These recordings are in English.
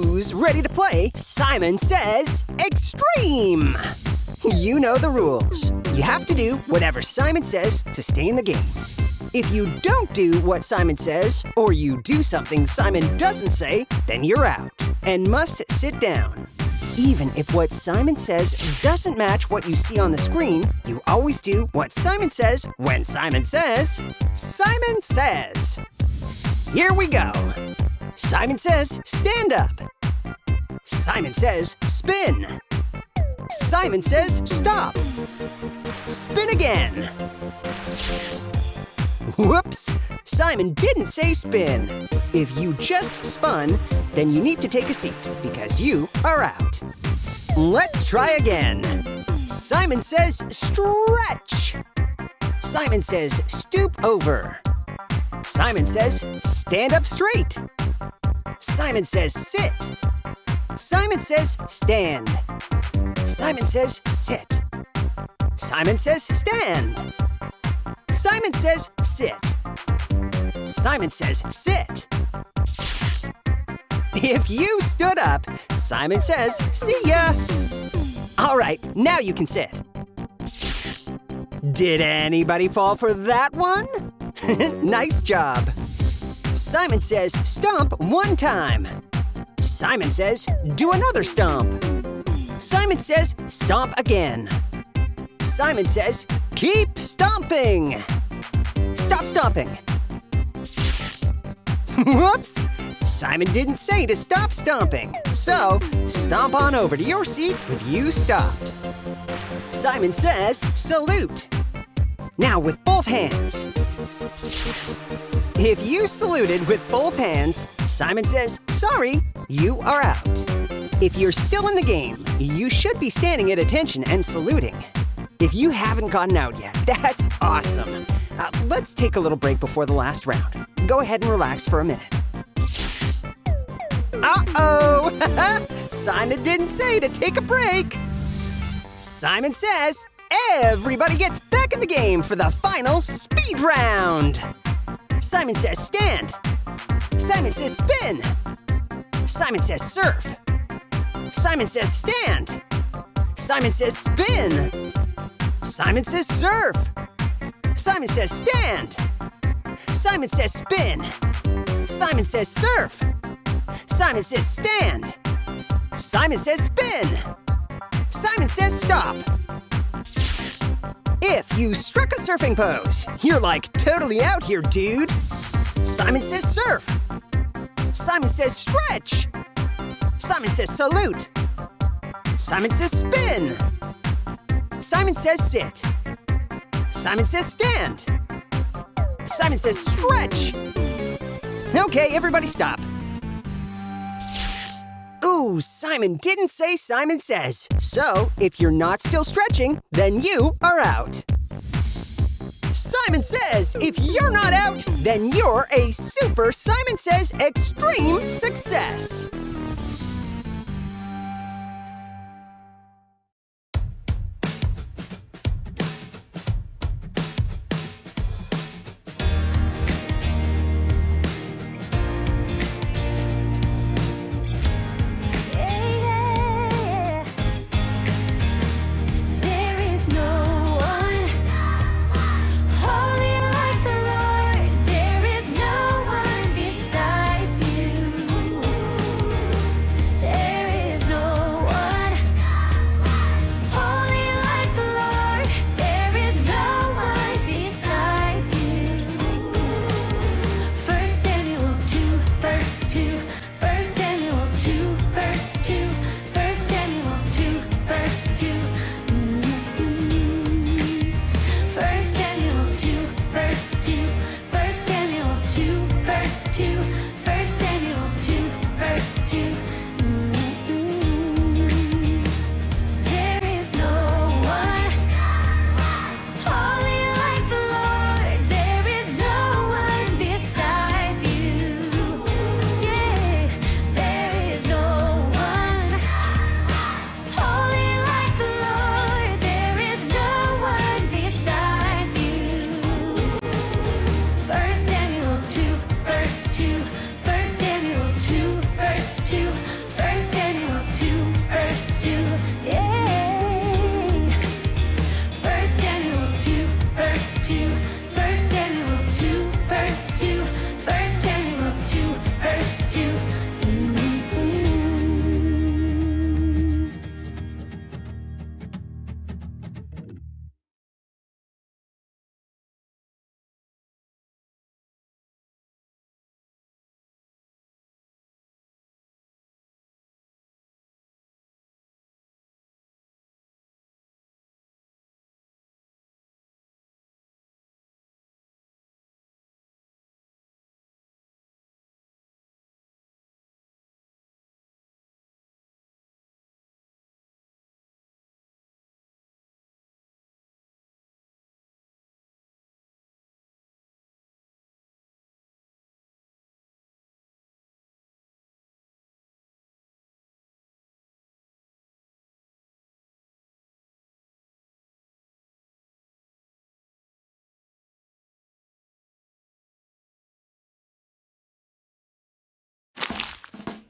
Who's ready to play Simon Says Extreme? You know the rules. You have to do whatever Simon says to stay in the game. If you don't do what Simon says, or you do something Simon doesn't say, then you're out and must sit down. Even if what Simon says doesn't match what you see on the screen, you always do what Simon says when Simon says, Simon Says. Here we go. Simon says, stand up. Simon says, spin. Simon says, stop. Spin again. Whoops! Simon didn't say spin. If you just spun, then you need to take a seat because you are out. Let's try again. Simon says stretch. Simon says stoop over. Simon says stand up straight. Simon says sit. Simon says stand. Simon says sit. Simon says stand. Simon says sit. Simon says sit. If you stood up, Simon says see ya. All right, now you can sit. Did anybody fall for that one? Nice job. Simon says stomp one time. Simon says do another stomp. Simon says stomp again. Simon says keep stomping. Stop stomping. Whoops! Simon didn't say to stop stomping, so stomp on over to your seat if you stopped. Simon says salute. Now with both hands. If you saluted with both hands, Simon says, sorry, you are out. If you're still in the game, you should be standing at attention and saluting. If you haven't gotten out yet, that's awesome. Let's take a little break before the last round. Go ahead and relax for a minute. Uh-oh! Simon didn't say to take a break. Simon says, everybody gets back in the game for the final speed round. Simon says stand. Simon says spin. Simon says surf. Simon says stand. Simon says spin. Simon says surf. Simon says stand. Simon says spin. Simon says surf. Simon says stand. Simon says spin. Simon says stop. If you struck a surfing pose, you're like totally out here, dude. Simon says surf. Simon says stretch. Simon says salute. Simon says spin. Simon says sit. Simon says stand. Simon says stretch. Okay, everybody stop. Ooh, Simon didn't say Simon says. So, if you're not still stretching, then you are out. Simon says, if you're not out, then you're a super Simon Says Extreme success.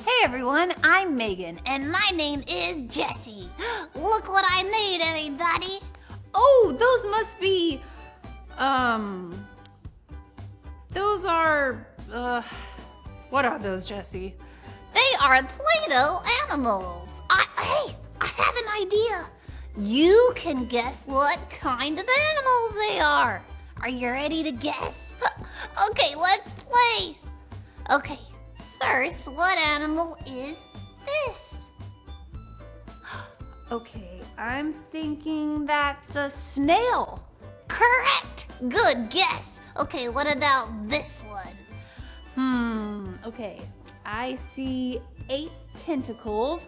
Hey everyone, I'm Megan, and my name is Jessie. Look what I made, everybody. Oh, those must be, those are, what are those, Jessie? They are Play-Doh animals. Hey, I have an idea. You can guess what kind of animals they are. Are you ready to guess? Okay, let's play. Okay, first, what animal is this? Okay, I'm thinking that's a snail. Correct. Good guess. Okay, what about this one? Okay, I see 8 tentacles.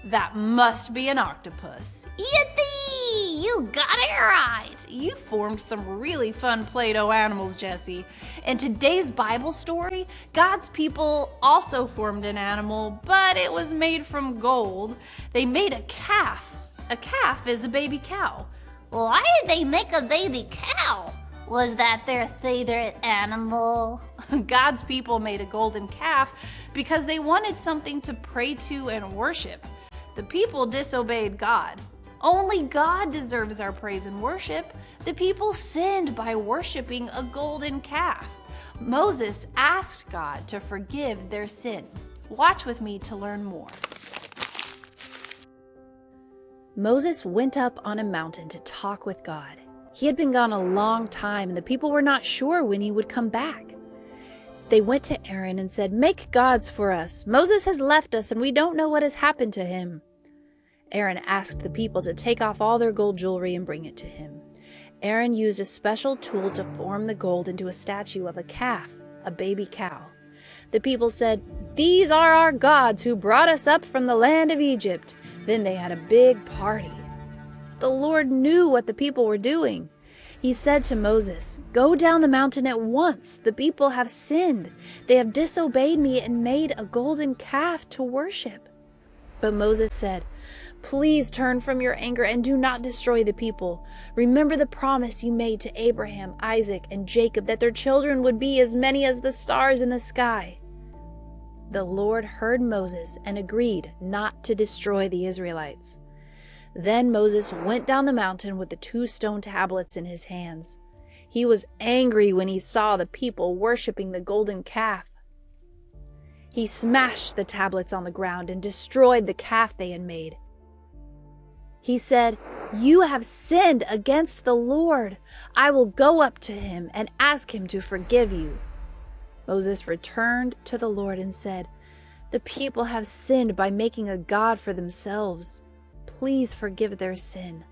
That must be an octopus. Yippee! You got it right. You formed some really fun Play-Doh animals, Jessie. In today's Bible story, God's people also formed an animal, but it was made from gold. They made a calf. A calf is a baby cow. Why did they make a baby cow? Was that their favorite animal? God's people made a golden calf because they wanted something to pray to and worship. The people disobeyed God. Only God deserves our praise and worship. The people sinned by worshiping a golden calf. Moses asked God to forgive their sin. Watch with me to learn more. Moses went up on a mountain to talk with God. He had been gone a long time, and the people were not sure when he would come back. They went to Aaron and said, "Make gods for us. Moses has left us, and we don't know what has happened to him." Aaron asked the people to take off all their gold jewelry and bring it to him. Aaron used a special tool to form the gold into a statue of a calf, a baby cow. The people said, "These are our gods who brought us up from the land of Egypt." Then they had a big party. The Lord knew what the people were doing. He said to Moses, "Go down the mountain at once. The people have sinned. They have disobeyed me and made a golden calf to worship." But Moses said, "Please turn from your anger and do not destroy the people. Remember the promise you made to Abraham, Isaac, and Jacob that their children would be as many as the stars in the sky." The Lord heard Moses and agreed not to destroy the Israelites. Then Moses went down the mountain with the 2 stone tablets in his hands. He was angry when he saw the people worshiping the golden calf. He smashed the tablets on the ground and destroyed the calf they had made. He said, "You have sinned against the Lord. I will go up to him and ask him to forgive you." Moses returned to the Lord and said, "The people have sinned by making a god for themselves. Please forgive their sin."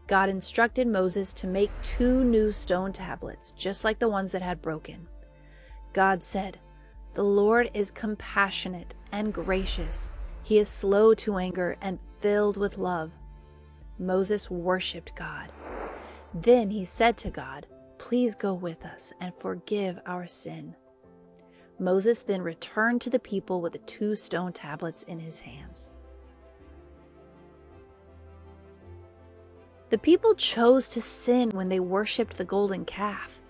God instructed Moses to make 2 new stone tablets, just like the ones that had broken. God said, "The Lord is compassionate and gracious. He is slow to anger and filled with love." Moses worshiped God. Then he said to God, "Please go with us and forgive our sin." Moses then returned to the people with the 2 stone tablets in his hands. The people chose to sin when they worshipped the golden calf.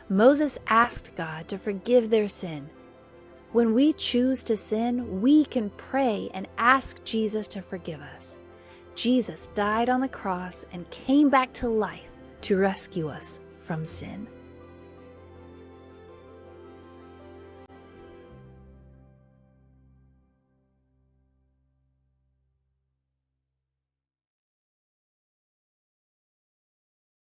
Moses asked God to forgive their sin. When we choose to sin, we can pray and ask Jesus to forgive us. Jesus died on the cross and came back to life to rescue us from sin.